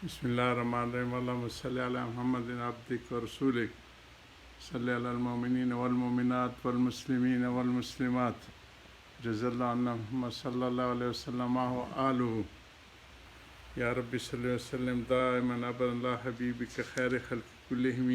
بسم اللہ الرحمن الرحیم اللہم صلی علی محمد عبدک و رسولک صلی علی المؤمنین والمؤمنات والمسلمین والمسلمات جزا اللہ عنا محمد صلی اللہ علیہ وسلم و آلہ یا رب صلی وسلم دائما ابدا اللہ حبیبک خیر خلق کلہم۔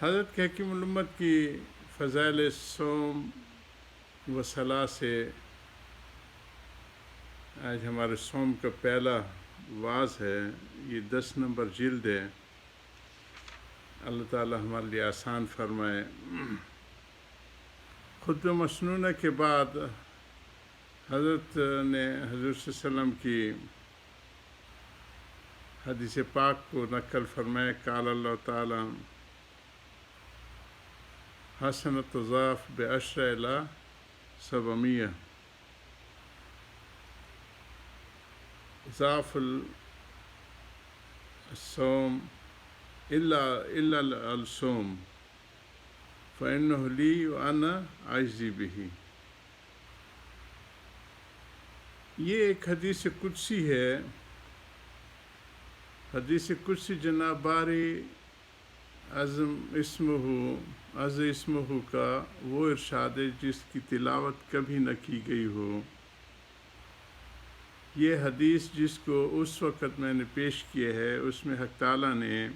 حضرت کے حکیم الامت کی فضائل صوم و صلاح سے آج ہمارے صوم کا پہلا واعظ ہے۔ یہ 10 نمبر جلد ہے۔ اللہ تعالی ہمارے لیے آسان فرمائے۔ خطبہ مسنونہ کے بعد حضرت نے حضور صلی اللہ علیہ وسلم کی حدیث پاک کو نقل فرمائے۔ قال اللہ تعالی حسنۃ تضاف بعشر الی 700۔ ضعف الصوم الا الصوم فإنه لی وأنا أجزی بہ۔ یہ ایک حدیث قدسی ہے۔ حدیث قدسی جناب باری عظم اسمہ کا وہ ارشاد ہے جس کی تلاوت کبھی نہ کی گئی ہو۔ یہ حدیث جس کو اس وقت میں نے پیش کیا ہے اس میں حق تعالیٰ نے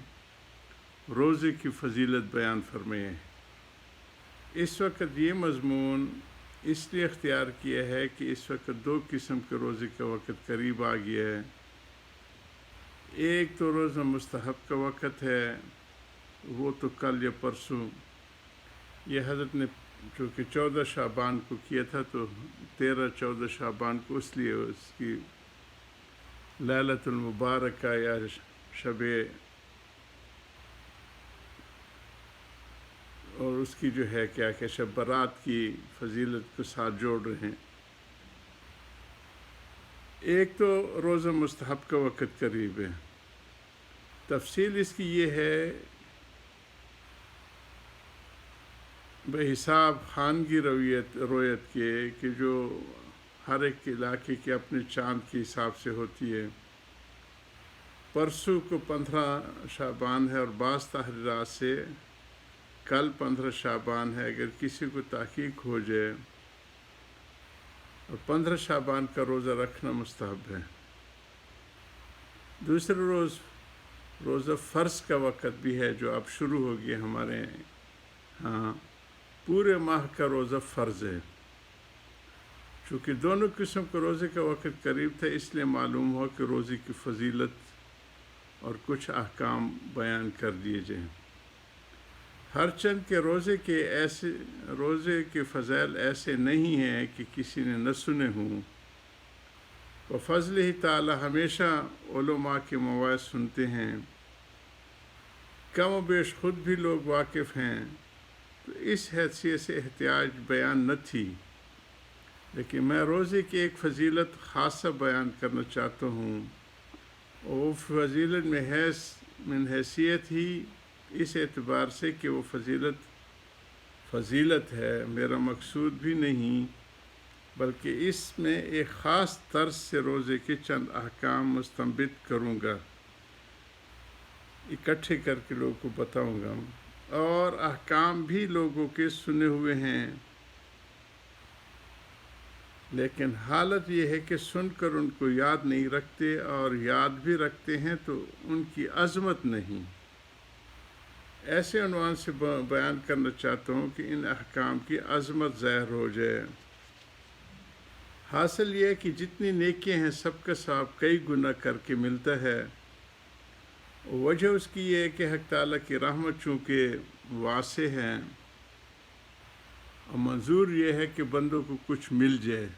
روزے کی فضیلت بیان فرمائی ہے۔ اس وقت یہ مضمون اس لیے اختیار کیا ہے کہ اس وقت 2 قسم کے روزے کا وقت قریب آ گیا ہے۔ ایک تو روزہ مستحب کا وقت ہے، وہ تو کل یا پرسوں۔ یہ حضرت نے چونکہ 14 شعبان کو کیا تھا تو 13-14 شعبان کو اس لیے اس کی لیلۃ المبارکہ یا شب اور اس کی جو ہے کیا کہ شب برات کی فضیلت کو ساتھ جوڑ رہے ہیں۔ ایک تو روزہ مستحب کا وقت قریب ہے۔ تفصیل اس کی یہ ہے بحساب خانگی رویت کے کہ جو ہر ایک علاقے کے اپنے چاند کے حساب سے ہوتی ہے۔ پرسوں کو 15 شعبان ہے اور بعض تحریرات سے کل 15 شعبان ہے۔ اگر کسی کو تحقیق ہو جائے اور 15 شعبان کا روزہ رکھنا مستحب ہے۔ دوسرے روزہ فرض کا وقت بھی ہے جو اب شروع ہو گیا ہمارے ہاں۔ پورے ماہ کا روزہ فرض ہے۔ چونکہ دونوں قسم کے روزے کا وقت قریب تھا اس لیے معلوم ہو کہ روزے کی فضیلت اور کچھ احکام بیان کر دیے جائیں۔ ہر چند کے روزے کے فضائل ایسے نہیں ہیں کہ کسی نے نہ سنے ہوں۔ بفضلہ تعالی ہمیشہ علماء کے مواعظ سنتے ہیں۔ کم و بیش خود بھی لوگ واقف ہیں تو اس حیثیت سے احتیاج بیان نہ تھی، لیکن میں روزے کی ایک فضیلت خاصہ بیان کرنا چاہتا ہوں۔ اور وہ فضیلت من حیثیت ہی اس اعتبار سے کہ وہ فضیلت ہے، میرا مقصود بھی نہیں، بلکہ اس میں ایک خاص طرز سے روزے کے چند احکام مستنبط کروں گا، اکٹھے کر کے لوگوں کو بتاؤں گا۔ اور احکام بھی لوگوں کے سنے ہوئے ہیں، لیکن حالت یہ ہے کہ سن کر ان کو یاد نہیں رکھتے، اور یاد بھی رکھتے ہیں تو ان کی عظمت نہیں۔ ایسے عنوان سے بیان کرنا چاہتا ہوں کہ ان احکام کی عظمت ظاہر ہو جائے۔ حاصل یہ ہے کہ جتنی نیکیاں ہیں سب کا ثواب کئی گنا کر کے ملتا ہے۔ وجہ اس کی یہ ہے کہ حق تعالیٰ کی رحمت چونکہ واسع ہے اور منظور یہ ہے کہ بندوں کو کچھ مل جائے،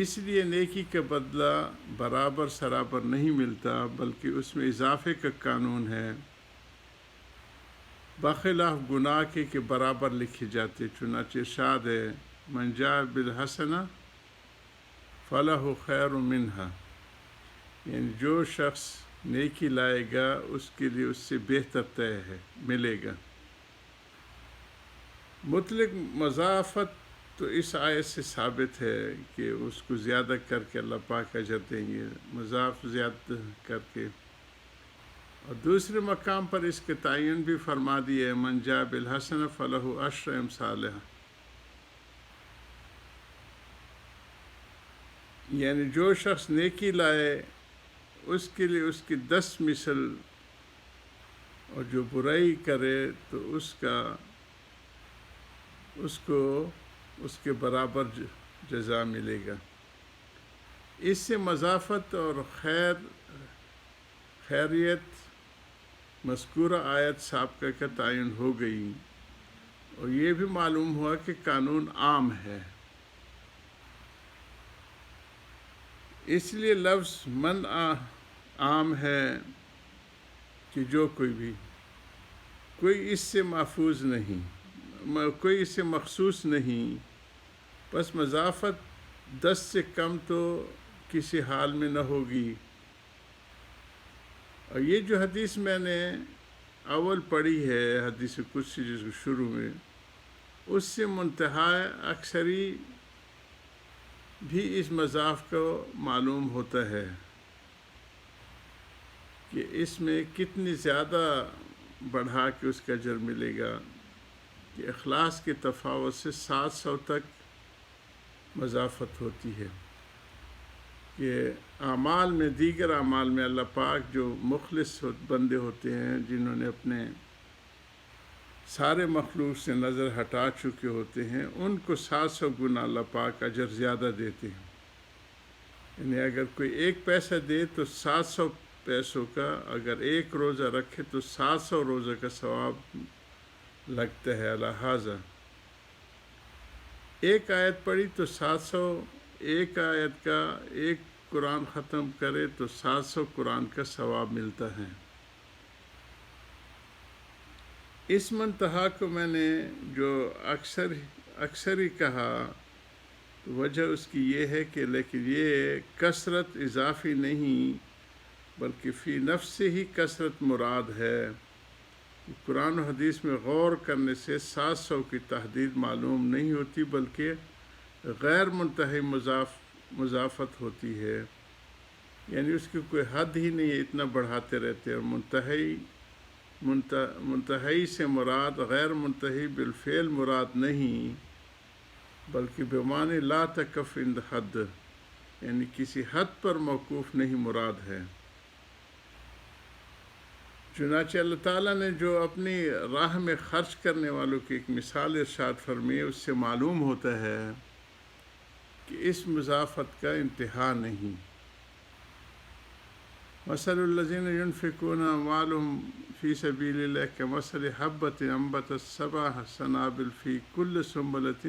اس لیے نیکی کا بدلہ برابر سرابر نہیں ملتا، بلکہ اس میں اضافے کا قانون ہے، بخلاف گناہ کے کہ برابر لکھے جاتے۔ چنانچہ ارشاد ہے من جاء بالحسنہ فلہ خیر منہا، یعنی جو شخص نیکی لائے گا اس کے لیے اس سے بہتر طے ہے، ملے گا۔ مطلق مضافت تو اس آیت سے ثابت ہے کہ اس کو زیادہ کر کے اللہ پاک اجر دیں گے، مضاف زیادہ کر کے۔ اور دوسرے مقام پر اس کے تعین بھی فرما دی ہے، من جاء بالحسنہ فلہ عشر امثالہا، یعنی جو شخص نیکی لائے اس کے لیے اس کی 10 مثل، اور جو برائی کرے تو اس کو اس کے برابر جزا ملے گا۔ اس سے مضافت اور خیریت مذکورہ آیت سابقہ کا تعین ہو گئی، اور یہ بھی معلوم ہوا کہ قانون عام ہے۔ اس لیے لفظ من عام ہے کہ جو کوئی اس سے محفوظ نہیں، کوئی اس سے مخصوص نہیں، بس مضافت 10 سے کم تو کسی حال میں نہ ہوگی۔ اور یہ جو حدیث میں نے اول پڑھی ہے، حدیث قدسی جس کو شروع میں، اس سے منتہا اکثری بھی اس مضاف کو معلوم ہوتا ہے کہ اس میں کتنی زیادہ بڑھا کے اس کا اجر ملے گا، کہ اخلاص کے تفاوت سے 700 تک مضافت ہوتی ہے، کہ اعمال میں، دیگر اعمال میں اللہ پاک جو مخلص بندے ہوتے ہیں، جنہوں نے اپنے سارے مخلوق سے نظر ہٹا چکے ہوتے ہیں، ان کو 700 گنا اللہ پاک اجر زیادہ دیتے ہیں۔ یعنی اگر کوئی 1 پیسہ دے تو 700 پیسوں کا، اگر 1 روزہ رکھے تو 700 روزہ کا ثواب لگتا ہے۔ لہٰذا ایک آیت پڑھی تو 700، ایک آیت کا 1 قرآن ختم کرے تو 700 قرآن کا ثواب ملتا ہے۔ اس منتہا کو میں نے جو اکثر ہی کہا، تو وجہ اس کی یہ ہے کہ لیکن یہ کثرت اضافی نہیں، بلکہ فی نفس سے ہی کثرت مراد ہے۔ قرآن و حدیث میں غور کرنے سے 700 کی تحدید معلوم نہیں ہوتی، بلکہ غیر منتہی مضافت ہوتی ہے، یعنی اس کی کوئی حد ہی نہیں ہے، اتنا بڑھاتے رہتے ہیں۔ اور منتہی سے مراد غیر منتہی بالفعل مراد نہیں، بلکہ بمعنی لا تقف عند حد، یعنی کسی حد پر موقوف نہیں مراد ہے۔ چنانچہ اللہ تعالیٰ نے جو اپنی راہ میں خرچ کرنے والوں کی ایک مثال ارشاد فرمائی، اس سے معلوم ہوتا ہے کہ اس مضافت کا انتہا نہیں۔ مثل الذین ينفقون اموالهم فی سبیل اللہ کمثل حبۃ انبتت 7 سنابل فی کل سنبلۃ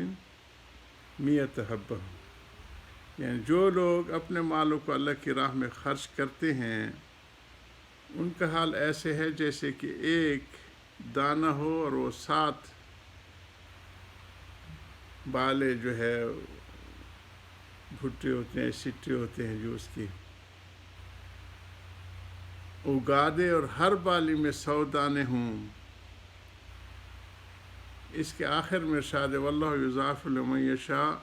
100 حبۃ، یعنی جو لوگ اپنے مالوں کو اللہ کی راہ میں خرچ کرتے ہیں، ان کا حال ایسے ہے جیسے کہ ایک دانہ ہو اور وہ 7 بالے جو ہے بھٹے ہوتے ہیں، سٹے ہوتے ہیں، جو اس کی اگا دے اور ہر بالی میں 100 دانے ہوں۔ اس کے آخر میں ارشاد ہے واللہ یضاعف لمن یشاء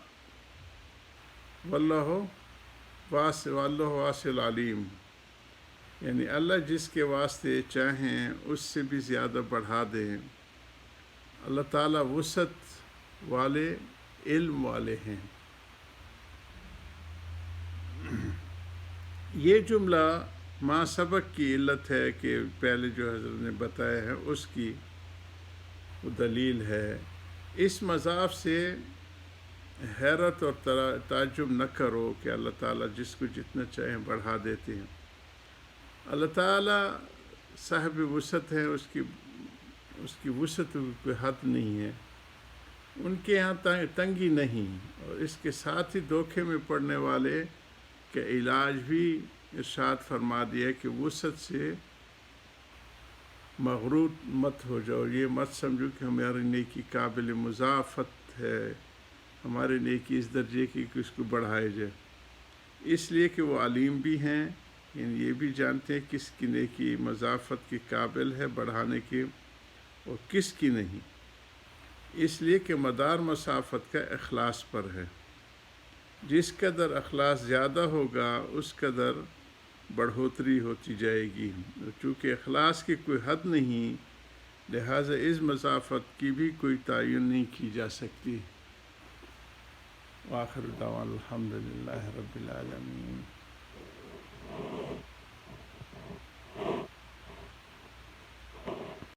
واللہ واسع علیم، یعنی اللہ جس کے واسطے چاہیں اس سے بھی زیادہ بڑھا دیں۔ اللہ تعالیٰ وسعت والے، علم والے ہیں۔ یہ جملہ ما سبق کی علت ہے کہ پہلے جو حضرت نے بتایا ہے اس کی وہ دلیل ہے۔ اس مضاف سے حیرت اور تعجب نہ کرو کہ اللہ تعالیٰ جس کو جتنا چاہیں بڑھا دیتے ہیں۔ اللہ تعالیٰ صاحب وسعت ہے، اس کی وسعت کوئی حد نہیں ہے، ان کے یہاں تنگی نہیں۔ اور اس کے ساتھ ہی دھوکے میں پڑنے والے کا علاج بھی ارشاد فرما دیا کہ وسعت سے مغرور مت ہو جاؤ، یہ مت سمجھو کہ ہماری نیکی قابل مضافت ہے، ہماری نیکی اس درجے کی کہ اس کو بڑھائے جائے، اس لیے کہ وہ علیم بھی ہیں، یعنی یہ بھی جانتے ہیں کس کی نیکی مضافت کے قابل ہے بڑھانے کی اور کس کی نہیں۔ اس لیے کہ مدار مسافت کا اخلاص پر ہے. جس قدر اخلاص زیادہ ہوگا اس قدر بڑھوتری ہوتی جائے گی. چونکہ اخلاص کی کوئی حد نہیں، لہٰذا اس مسافت کی بھی کوئی تعین نہیں کی جا سکتی. وآخر دعوانا الحمدللہ رب العالمین.